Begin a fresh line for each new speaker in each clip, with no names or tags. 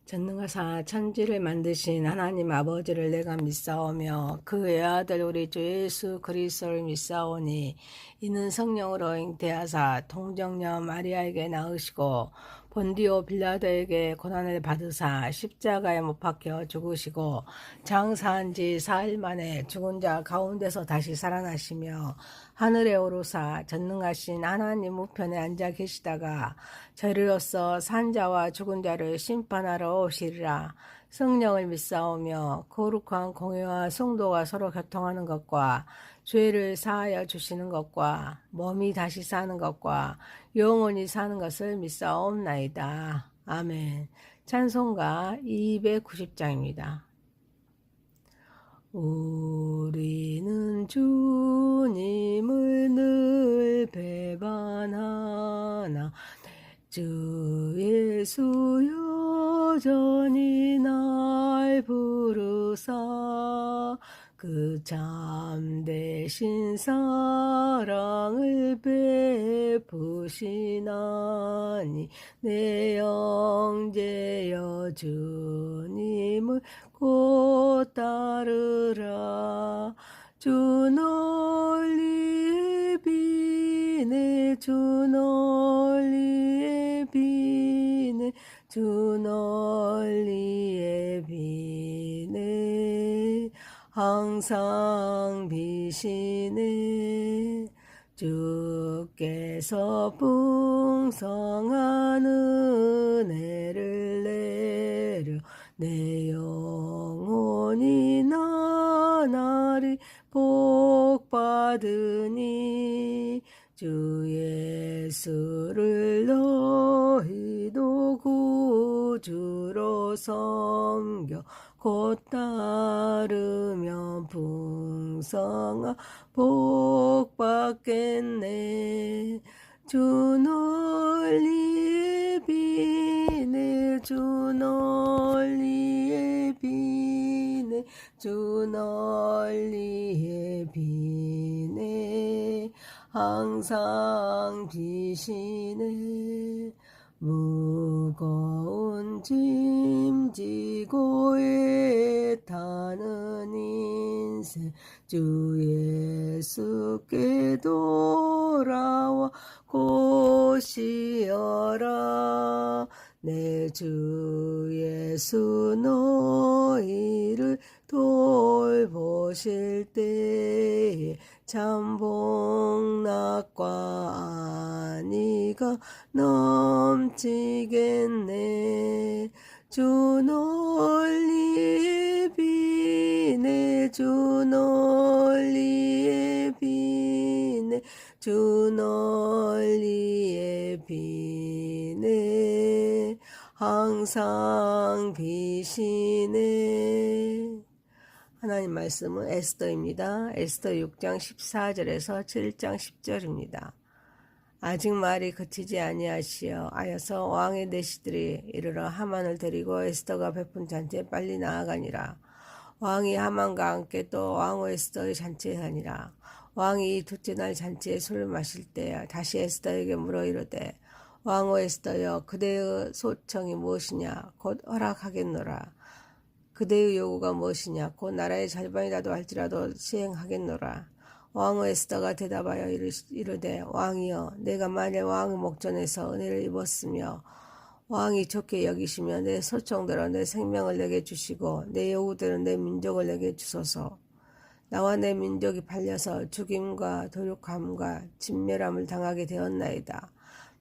전능하사 천지를 만드신 하나님 아버지를 내가 믿사오며 그 외아들 우리 주 예수 그리스도를 믿사오니 이는 성령으로 잉태하사 통정녀 마리아에게 낳으시고 본디오 빌라도에게 고난을 받으사 십자가에 못 박혀 죽으시고 장사한 지 4일 만에 죽은 자 가운데서 다시 살아나시며 하늘에 오르사 전능하신 하나님 우편에 앉아 계시다가 저리로서 산자와 죽은 자를 심판하러 오시리라. 성령을 믿사오며 거룩한 공회와 성도가 서로 교통하는 것과 죄를 사하여 주시는 것과 몸이 다시 사는 것과 영원히 사는 것을 믿사옵나이다. 아멘. 찬송가 290장입니다. 우리는 주님을 늘 배반하나 주 예수 여전히 날 부르사 그 참되신 사랑을 베푸시나니 내 형제여 주님을 곧 따르라. 주 널리에 비네 주 널리에 비네 주 널리에 비네 항상 비시네. 주께서 풍성한 은혜를 내려 내 영혼이 나날이 복받으니 주 예수를 너희도 구주로 섬겨 곧 따르면 풍성한 복받겠네. 주 널리에 비네 주 널리에 비네 주 널리에 비네 항상 비시네. 무거운 짐 지고 애타는 인생 주 예수께 돌아와 곧이어라. 내 주 예수 너희를 돌보실 때에 참 복락과 안위가 넘치겠네. 주 널리에 비네 주 널리에 비네 주 널리에 비네 항상 비시네. 하나님 말씀은 에스더입니다. 에스더 6장 14절에서 7장 10절입니다. 아직 말이 그치지 아니하시어 하여서 왕의 내시들이 이르러 하만을 데리고 에스더가 베푼 잔치에 빨리 나아가니라. 왕이 하만과 함께 또 왕후 에스더의 잔치에 가니라. 왕이 둘째 날 잔치에 술을 마실 때 다시 에스더에게 물어 이르되 왕후 에스더여 그대의 소청이 무엇이냐 곧 허락하겠노라. 그대의 요구가 무엇이냐 곧 나라의 절반이라도 할지라도 시행하겠노라. 왕후 에스더가 대답하여 이르되 왕이여 내가 만일 왕의 목전에서 은혜를 입었으며 왕이 좋게 여기시며 내 소청대로 내 생명을 내게 주시고 내 요구대로 내 민족을 내게 주소서. 나와 내 민족이 팔려서 죽임과 도륙함과 진멸함을 당하게 되었나이다.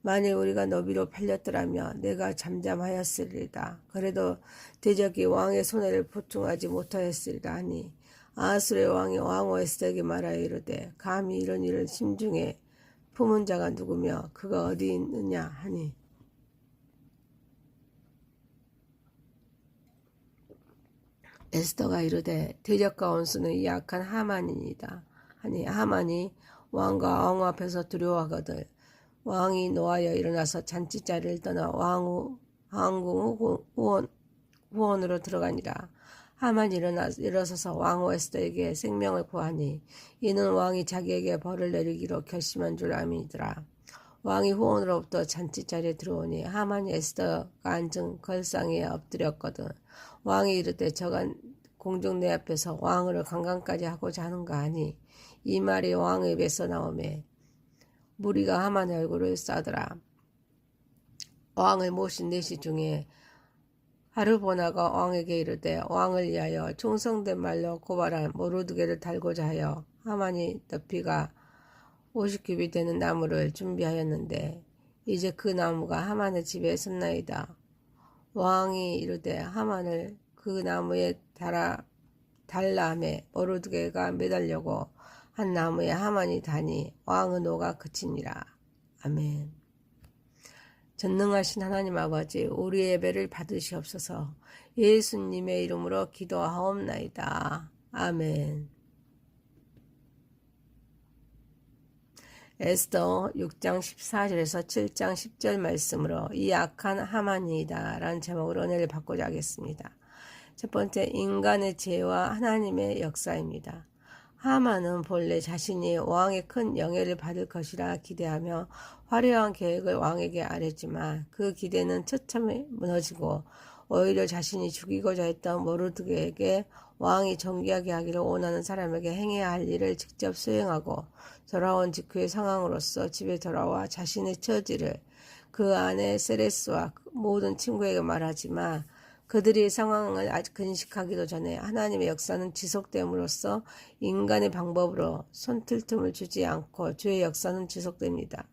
만일 우리가 너비로 팔렸더라면 내가 잠잠하였으리다. 그래도 대적이 왕의 손해를 보충하지 못하였으리라 하니 아수르의 왕이 왕후 에스더에게 말하여 이르되 감히 이런 일을 심중에 품은 자가 누구며 그가 어디 있느냐 하니 에스더가 이르되 대적과 원수는 이 악한 하만이니이다 하니 하만이 왕과 왕후 앞에서 두려워하거늘 왕이 노하여 일어나서 잔치자리를 떠나 왕궁 후원으로 들어가니라. 하만이 일어서서 왕후 에스더에게 생명을 구하니 이는 왕이 자기에게 벌을 내리기로 결심한 줄 암이더라. 왕이 후원으로부터 잔치자리에 들어오니 하만이 에스더가 앉은 걸상 위에 엎드렸거든. 왕이 이르되 저가 공중 내 앞에서 왕을 강간까지 하고자 하는가 하니 이 말이 왕의 입에서 나오매 무리가 하만의 얼굴을 싸더라. 왕을 모신 내시 중에 하르보나가 왕에게 이르되 왕을 위하여 충성된 말로 고발한 모르드게를 달고자 하여 하만이 높이가 50규빗 되는 나무를 준비하였는데 이제 그 나무가 하만의 집에 섰나이다. 왕이 이르되 하만을 그 나무에 달라 하매 모르드게가 매달려고 한 나무에 하만이 다니 왕의 노가 그치니라. 아멘. 전능하신 하나님 아버지, 우리의 예배를 받으시옵소서. 예수님의 이름으로 기도하옵나이다. 아멘. 에스더 6장 14절에서 7장 10절 말씀으로 이 악한 하만이다 라는 제목으로 은혜를 받고자 하겠습니다. 첫 번째, 인간의 죄와 하나님의 역사입니다. 하만은 본래 자신이 왕의 큰 영예를 받을 것이라 기대하며 화려한 계획을 왕에게 아뢰지만 그 기대는 처참히 무너지고 오히려 자신이 죽이고자 했던 모르드게에게 왕이 존귀하게 하기를 원하는 사람에게 행해야 할 일을 직접 수행하고 돌아온 직후의 상황으로서 집에 돌아와 자신의 처지를 그 아내 세레스와 모든 친구에게 말하지만 그들이 상황을 아직 근식하기도 전에 하나님의 역사는 지속됨으로써 인간의 방법으로 손틀 틈을 주지 않고 주의 역사는 지속됩니다.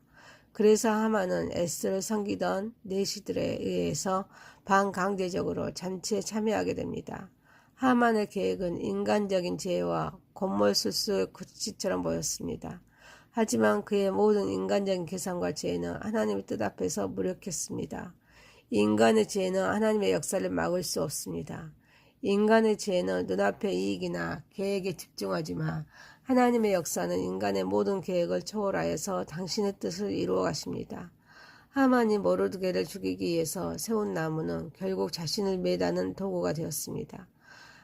그래서 하만은 에스더를 섬기던 내시들에 의해서 반강제적으로 잔치에 참여하게 됩니다. 하만의 계획은 인간적인 죄와 곤몰술수의 구치처럼 보였습니다. 하지만 그의 모든 인간적인 계산과 죄는 하나님의 뜻 앞에서 무력했습니다. 인간의 죄는 하나님의 역사를 막을 수 없습니다. 인간의 죄는 눈앞의 이익이나 계획에 집중하지만 하나님의 역사는 인간의 모든 계획을 초월하여서 당신의 뜻을 이루어 가십니다. 하만이 모르드게를 죽이기 위해서 세운 나무는 결국 자신을 매다는 도구가 되었습니다.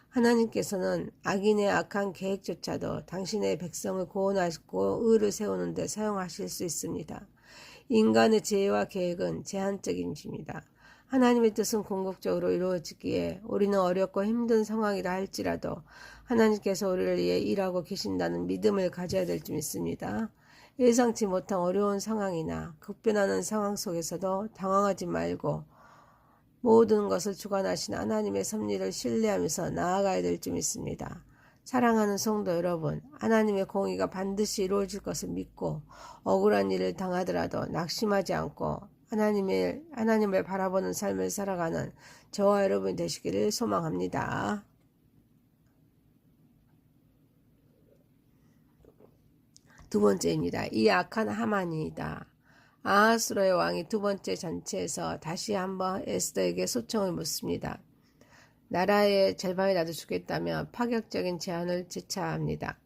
하나님께서는 악인의 악한 계획조차도 당신의 백성을 구원하시고 의를 세우는 데 사용하실 수 있습니다. 인간의 죄와 계획은 제한적인 것입니다. 하나님의 뜻은 궁극적으로 이루어지기에 우리는 어렵고 힘든 상황이라 할지라도 하나님께서 우리를 위해 일하고 계신다는 믿음을 가져야 될 줄 믿습니다. 예상치 못한 어려운 상황이나 급변하는 상황 속에서도 당황하지 말고 모든 것을 주관하신 하나님의 섭리를 신뢰하면서 나아가야 될 줄 믿습니다. 사랑하는 성도 여러분, 하나님의 공의가 반드시 이루어질 것을 믿고 억울한 일을 당하더라도 낙심하지 않고 하나님을 바라보는 삶을 살아가는 저와 여러분이 되시기를 소망합니다. 두 번째입니다. 이 악한 하만이다. 아하스로의 왕이 두 번째 잔치에서 다시 한번 에스더에게 소청을 묻습니다. 나라의 절반이라도 주겠다며 파격적인 제안을 제차합니다.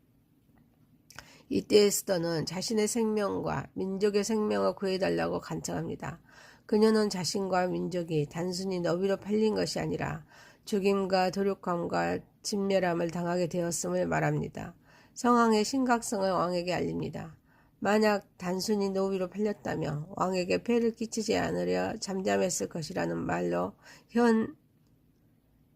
이때 에스더는 자신의 생명과 민족의 생명을 구해달라고 간청합니다. 그녀는 자신과 민족이 단순히 너비로 팔린 것이 아니라 죽임과 도륙함과 진멸함을 당하게 되었음을 말합니다. 상황의 심각성을 왕에게 알립니다. 만약 단순히 노비로 팔렸다면 왕에게 폐를 끼치지 않으려 잠잠했을 것이라는 말로 현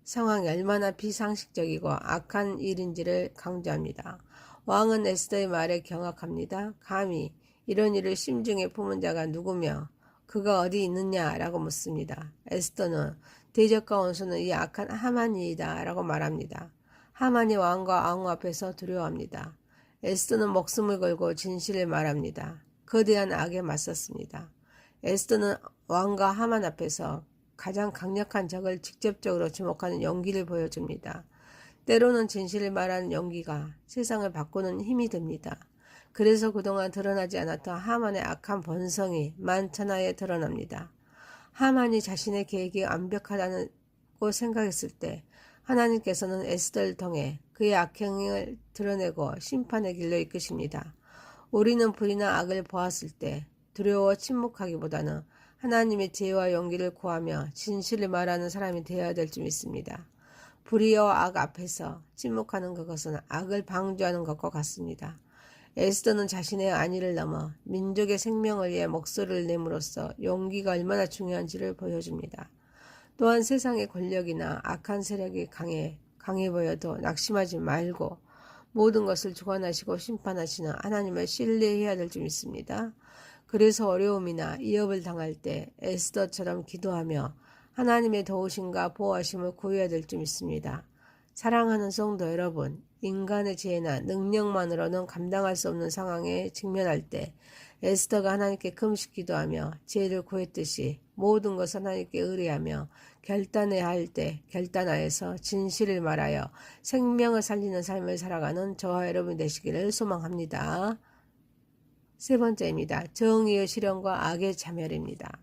상황이 얼마나 비상식적이고 악한 일인지를 강조합니다. 왕은 에스더의 말에 경악합니다. 감히 이런 일을 심중에 품은 자가 누구며 그가 어디 있느냐라고 묻습니다. 에스더는 대적과 원수는 이 악한 하만이다 라고 말합니다. 하만이 왕과 왕후 앞에서 두려워합니다. 에스더는 목숨을 걸고 진실을 말합니다. 거대한 악에 맞섰습니다. 에스더는 왕과 하만 앞에서 가장 강력한 적을 직접적으로 주목하는 용기를 보여줍니다. 때로는 진실을 말하는 용기가 세상을 바꾸는 힘이 됩니다. 그래서 그동안 드러나지 않았던 하만의 악한 본성이 만천하에 드러납니다. 하만이 자신의 계획이 완벽하다고 생각했을 때 하나님께서는 에스더를 통해 그의 악행을 드러내고 심판의 길로 이끄십니다. 우리는 불의나 악을 보았을 때 두려워 침묵하기보다는 하나님의 지혜와 용기를 구하며 진실을 말하는 사람이 되어야 될 줄 믿습니다. 불의와 악 앞에서 침묵하는 그것은 악을 방조하는 것과 같습니다. 에스더는 자신의 안위를 넘어 민족의 생명을 위해 목소리를 내므로써 용기가 얼마나 중요한지를 보여줍니다. 또한 세상의 권력이나 악한 세력이 강해 보여도 낙심하지 말고 모든 것을 주관하시고 심판하시는 하나님을 신뢰해야 될 줄 믿습니다. 그래서 어려움이나 위협을 당할 때 에스더처럼 기도하며 하나님의 도우심과 보호하심을 구해야 될 줄 믿습니다. 사랑하는 성도 여러분, 인간의 지혜나 능력만으로는 감당할 수 없는 상황에 직면할 때 에스더가 하나님께 금식 기도하며 지혜를 구했듯이 모든 것을 하나님께 의뢰하며 결단해야 할 때 결단하여서 진실을 말하여 생명을 살리는 삶을 살아가는 저와 여러분이 되시기를 소망합니다. 세 번째입니다. 정의의 실현과 악의 자멸입니다.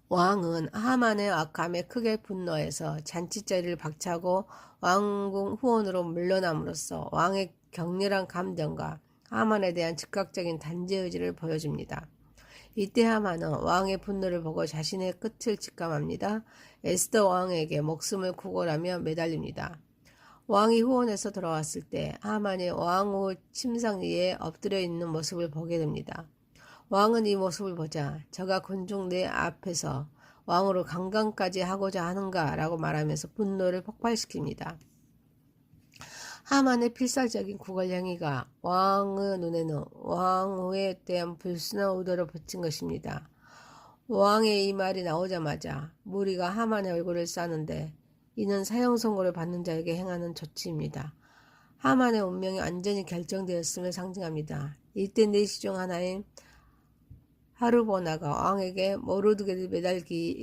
왕은 하만의 악함에 크게 분노해서 잔치자리를 박차고 왕궁 후원으로 물러남으로써 왕의 격렬한 감정과 하만에 대한 즉각적인 단죄 의지를 보여줍니다. 이때 하만은 왕의 분노를 보고 자신의 끝을 직감합니다. 에스더 왕에게 목숨을 구걸하며 매달립니다. 왕이 후원에서 돌아왔을 때 하만이 왕후 침상 위에 엎드려 있는 모습을 보게 됩니다. 왕은 이 모습을 보자 저가 군중 내 앞에서 왕으로 강간까지 하고자 하는가 라고 말하면서 분노를 폭발시킵니다. 하만의 필살적인 구걸 행위가 왕의 눈에는 왕후에 대한 불순한 의도를 비친 것입니다. 왕의 이 말이 나오자마자 무리가 하만의 얼굴을 싸는데 이는 사형 선고를 받는 자에게 행하는 조치입니다. 하만의 운명이 완전히 결정되었음을 상징합니다. 이때 내시 중 하나인 하르보나가 왕에게 모르드게를 매달기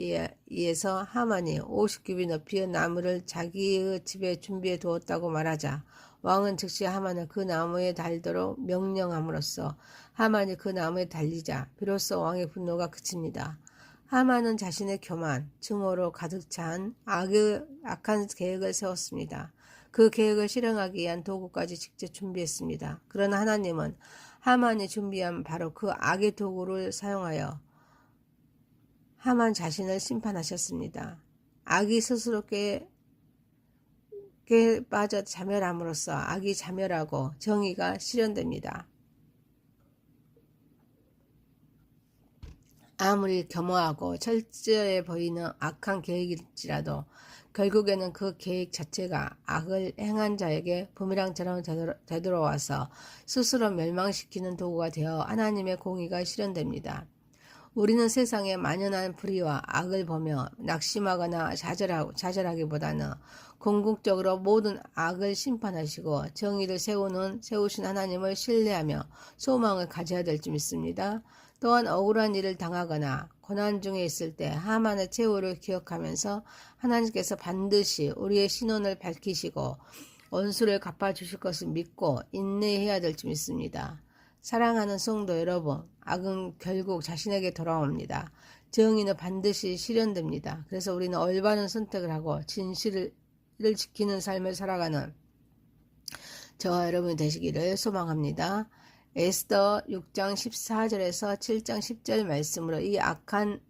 위해서 하만이 50규빗 높이의 나무를 자기의 집에 준비해 두었다고 말하자 왕은 즉시 하만을 그 나무에 달도록 명령함으로써 하만이 그 나무에 달리자 비로소 왕의 분노가 그칩니다. 하만은 자신의 교만, 증오로 가득 찬 악한 계획을 세웠습니다. 그 계획을 실행하기 위한 도구까지 직접 준비했습니다. 그러나 하나님은 하만이 준비한 바로 그 악의 도구를 사용하여 하만 자신을 심판하셨습니다. 악이 스스로 깨 빠져 자멸함으로써 악이 자멸하고 정의가 실현됩니다. 아무리 겸허하고 철저해 보이는 악한 계획일지라도 결국에는 그 계획 자체가 악을 행한 자에게 부메랑처럼 되돌아와서 스스로 멸망시키는 도구가 되어 하나님의 공의가 실현됩니다. 우리는 세상에 만연한 불의와 악을 보며 낙심하거나 좌절하기보다는 궁극적으로 모든 악을 심판하시고 정의를 세우신 하나님을 신뢰하며 소망을 가져야 될 줄 믿습니다. 또한 억울한 일을 당하거나 고난 중에 있을 때 하만의 최후를 기억하면서 하나님께서 반드시 우리의 신원을 밝히시고 원수를 갚아주실 것을 믿고 인내해야 될 줄 믿습니다. 사랑하는 성도 여러분, 악은 결국 자신에게 돌아옵니다. 정의는 반드시 실현됩니다. 그래서 우리는 올바른 선택을 하고 진실을 지키는 삶을 살아가는 저와 여러분이 되시기를 소망합니다. 에스더 6장 14절에서 7장 10절 말씀으로 이 악한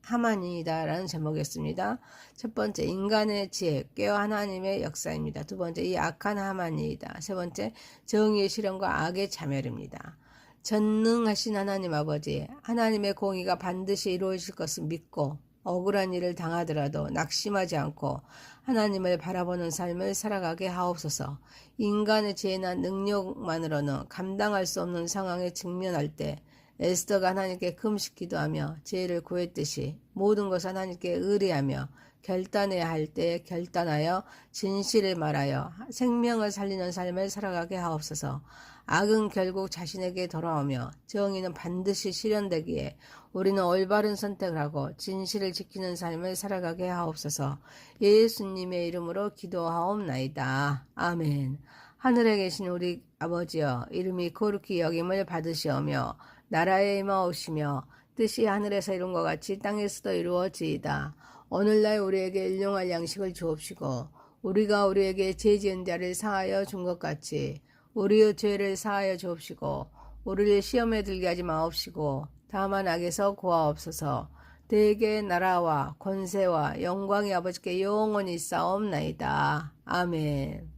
하만이다 라는 제목이었습니다. 첫 번째, 인간의 지혜, 깨어 하나님의 역사입니다. 두 번째, 이 악한 하만이다. 세 번째, 정의의 실현과 악의 자멸입니다. 전능하신 하나님 아버지, 하나님의 공의가 반드시 이루어질 것을 믿고 억울한 일을 당하더라도 낙심하지 않고 하나님을 바라보는 삶을 살아가게 하옵소서. 인간의 지혜나 능력만으로는 감당할 수 없는 상황에 직면할 때 에스더가 하나님께 금식 기도하며 지혜를 구했듯이 모든 것을 하나님께 의뢰하며 결단해야 할 때 결단하여 진실을 말하여 생명을 살리는 삶을 살아가게 하옵소서. 악은 결국 자신에게 돌아오며 정의는 반드시 실현되기에 우리는 올바른 선택을 하고 진실을 지키는 삶을 살아가게 하옵소서. 예수님의 이름으로 기도하옵나이다. 아멘. 하늘에 계신 우리 아버지여, 이름이 거룩히 여김을 받으시오며 나라에 임하오시며 뜻이 하늘에서 이룬 것 같이 땅에서도 이루어지이다. 오늘날 우리에게 일용할 양식을 주옵시고 우리가 우리에게 죄 지은 자를 사하여 준 것 같이 우리의 죄를 사하여 주옵시고 우리를 시험에 들게 하지 마옵시고 다만 악에서 구하옵소서. 대개 나라와 권세와 영광이 아버지께 영원히 있사옵나이다. 아멘.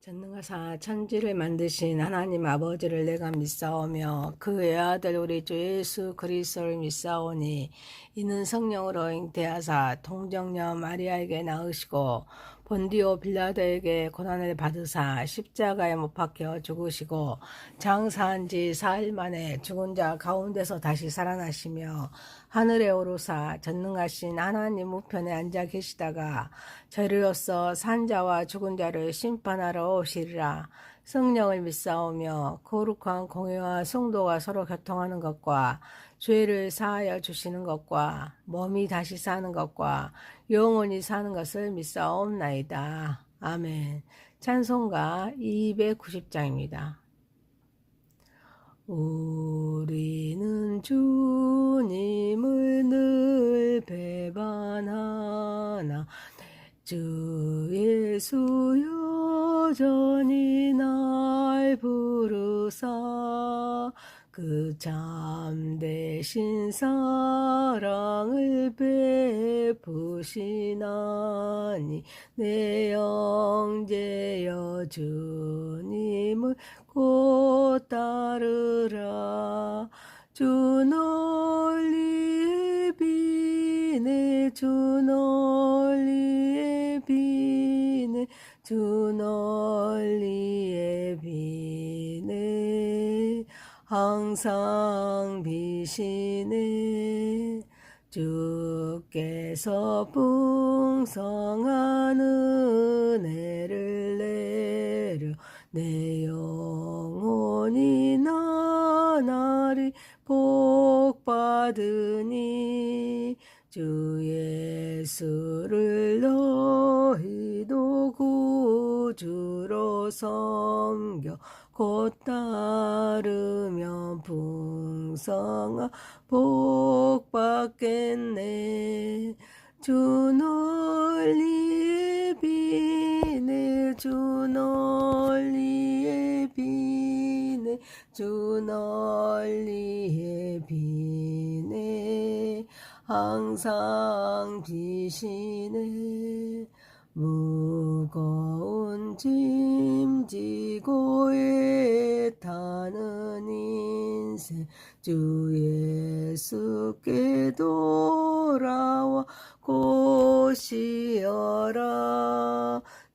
전능하사 천지를 만드신 하나님 아버지를 내가 믿사오며 그 외아들 우리 주 예수 그리스도를 믿사오니 이는 성령으로 잉태하사 동정녀 마리아에게 낳으시고 본디오 빌라도에게 고난을 받으사 십자가에 못 박혀 죽으시고 장사한 지 4일 만에 죽은 자 가운데서 다시 살아나시며 하늘에 오르사 전능하신 하나님 우편에 앉아 계시다가 저리로서 산자와 죽은 자를 심판하러 오시리라. 성령을 믿사오며 거룩한 공회와 성도가 서로 교통하는 것과 죄를 사하여 주시는 것과 몸이 다시 사는 것과 영원히 사는 것을 믿사옵나이다. 아멘. 찬송가 290장입니다. 우리는 주님을 늘 배반하나 주 예수 여전히 날 부르사 그 참되신 사랑을 베푸시나니 내 형제여 주님을 곧 따르라. 주 널리에 비네 주 널리에 비네 주 널리에 비네 항상 비시네. 주께서 풍성한 은혜를 내려 내 영혼이 나날이 복받으니 주 예수를 너희도 구주로 섬겨 곧 따르면 풍성한 복 받겠네. 주 널리에 비네 주 널리에 비네 주 널리에 비네 항상 비시네. 무거운 짐 지고 애타는 인생 주 예수께 돌아와 곧이어라.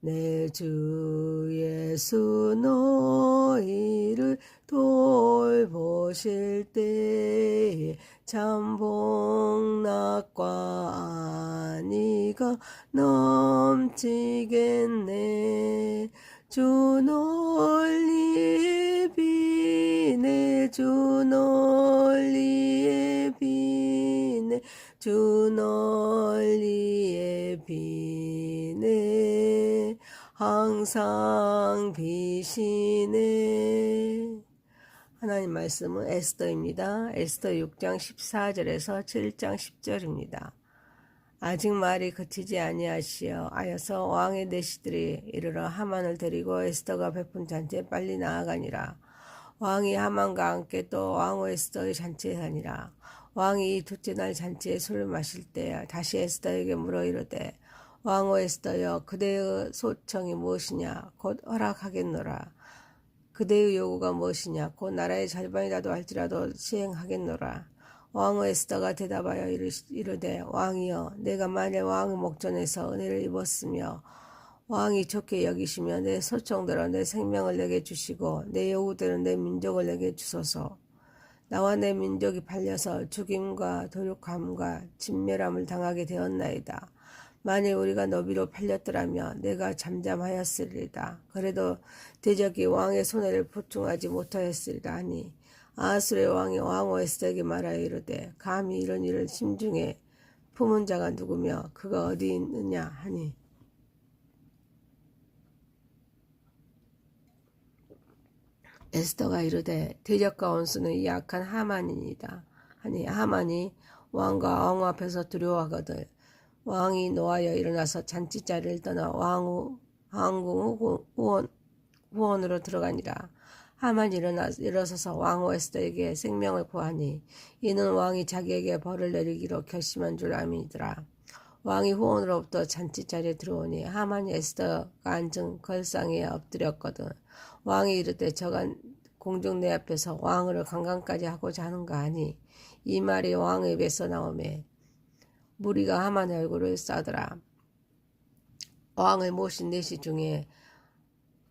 내 주 예수 너희를 돌보실 때에 참 복락과 안위가 넘치겠네. 주 널리에 비네 주 널리에 비네 주 널리에 비네 항상 비시네. 하나님 말씀은 에스더입니다. 에스더 6장 14절에서 7장 10절입니다. 아직 말이 그치지 아니하시어서 왕의 내시들이 이르러 하만을 데리고 에스더가 베푼 잔치에 빨리 나아가니라. 왕이 하만과 함께 또 왕후 에스더의 잔치에 가니라. 왕이 둘째 날 잔치에 술을 마실 때 다시 에스더에게 물어 이르되 왕후 에스더여 그대의 소청이 무엇이냐 곧 허락하겠노라. 그대의 요구가 무엇이냐 곧 나라의 절반이라도 할지라도 시행하겠노라. 왕후 에스더가 대답하여 이르되 왕이여 내가 만일 왕의 목전에서 은혜를 입었으며 왕이 좋게 여기시며 내 소청대로 내 생명을 내게 주시고 내 요구대로 내 민족을 내게 주소서. 나와 내 민족이 팔려서 죽임과 도륙함과 진멸함을 당하게 되었나이다. 만일 우리가 너비로 팔렸더라면 내가 잠잠하였으리다. 그래도 대적이 왕의 손해를 보충하지 못하였으리라 하니 아수르의 왕이 왕후 에스더에게 말하여 이르되 감히 이런 일을 심중에 품은 자가 누구며 그가 어디 있느냐 하니 에스더가 이르되 대적과 원수는 이 악한 하만이니이다 하니 하만이 왕과 왕후 앞에서 두려워하거든 왕이 노하여 일어나서 잔치자리를 떠나 왕궁 후원으로 들어가니라. 하만이 일어서서 왕후 에스더에게 생명을 구하니 이는 왕이 자기에게 벌을 내리기로 결심한 줄 암이더라. 왕이 후원으로부터 잔치 자리에 들어오니 하만이 에스더가 앉은 걸상에 엎드렸거든. 왕이 이르되 저가 공중 내 앞에서 왕후를 강간까지 하고자 하는가 하니 이 말이 왕의 입에서 나오매 무리가 하만의 얼굴을 싸더라. 왕을 모신 내시 중에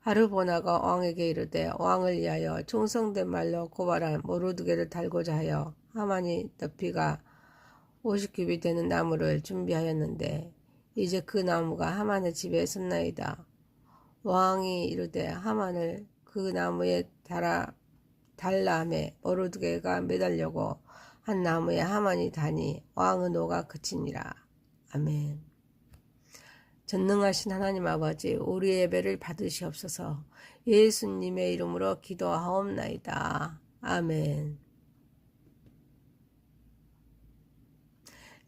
하르보나가 왕에게 이르되 왕을 위하여 충성된 말로 고발한 모르드게를 달고자 하여 하만이 너피가 50규빗 되는 나무를 준비하였는데 이제 그 나무가 하만의 집에 섰나이다. 왕이 이르되 하만을 그 나무에 달라매 모르드게가 매달려고 한 나무에 하만이 다니 왕의 노가 그치니라. 아멘. 전능하신 하나님 아버지, 우리 예배를 받으시옵소서. 예수님의 이름으로 기도하옵나이다. 아멘.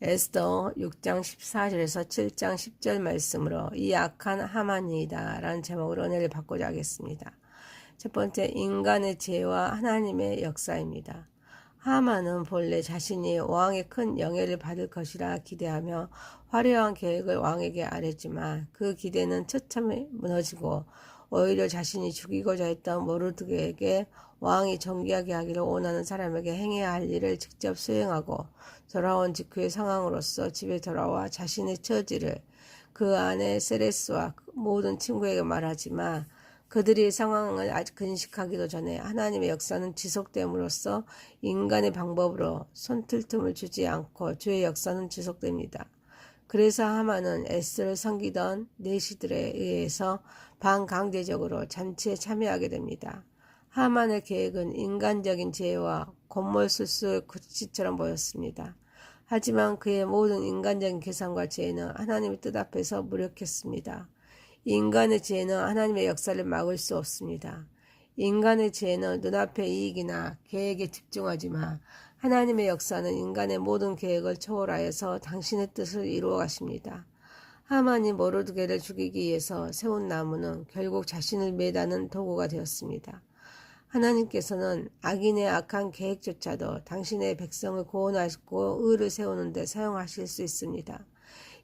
에스더 6장 14절에서 7장 10절 말씀으로 이 악한 하만이다 라는 제목으로 은혜를 받고자 하겠습니다. 첫 번째, 인간의 죄와 하나님의 역사입니다. 하만은 본래 자신이 왕의 큰 영예를 받을 것이라 기대하며 화려한 계획을 왕에게 아뢰지만 그 기대는 처참히 무너지고 오히려 자신이 죽이고자 했던 모르드게에게 왕이 존귀하게 하기를 원하는 사람에게 행해야 할 일을 직접 수행하고 돌아온 직후의 상황으로서 집에 돌아와 자신의 처지를 그 아내 세레스와 모든 친구에게 말하지만 그들이 상황을 아직 근식하기도 전에 하나님의 역사는 지속됨으로써 인간의 방법으로 손틀 틈을 주지 않고 주의 역사는 지속됩니다. 그래서 하만은 에스더를 섬기던 내시들에 의해서 반강제적으로 잔치에 참여하게 됩니다. 하만의 계획은 인간적인 죄와 곤몰술수의 구치처럼 보였습니다. 하지만 그의 모든 인간적인 계산과 죄는 하나님의 뜻 앞에서 무력했습니다. 인간의 죄는 하나님의 역사를 막을 수 없습니다. 인간의 죄는 눈앞의 이익이나 계획에 집중하지만 하나님의 역사는 인간의 모든 계획을 초월하여서 당신의 뜻을 이루어 가십니다. 하만이 모르드게를 죽이기 위해서 세운 나무는 결국 자신을 매다는 도구가 되었습니다. 하나님께서는 악인의 악한 계획조차도 당신의 백성을 구원하시고 의를 세우는 데 사용하실 수 있습니다.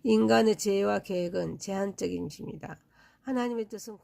인간의 죄와 계획은 제한적인 것입니다. 하나님의 뜻은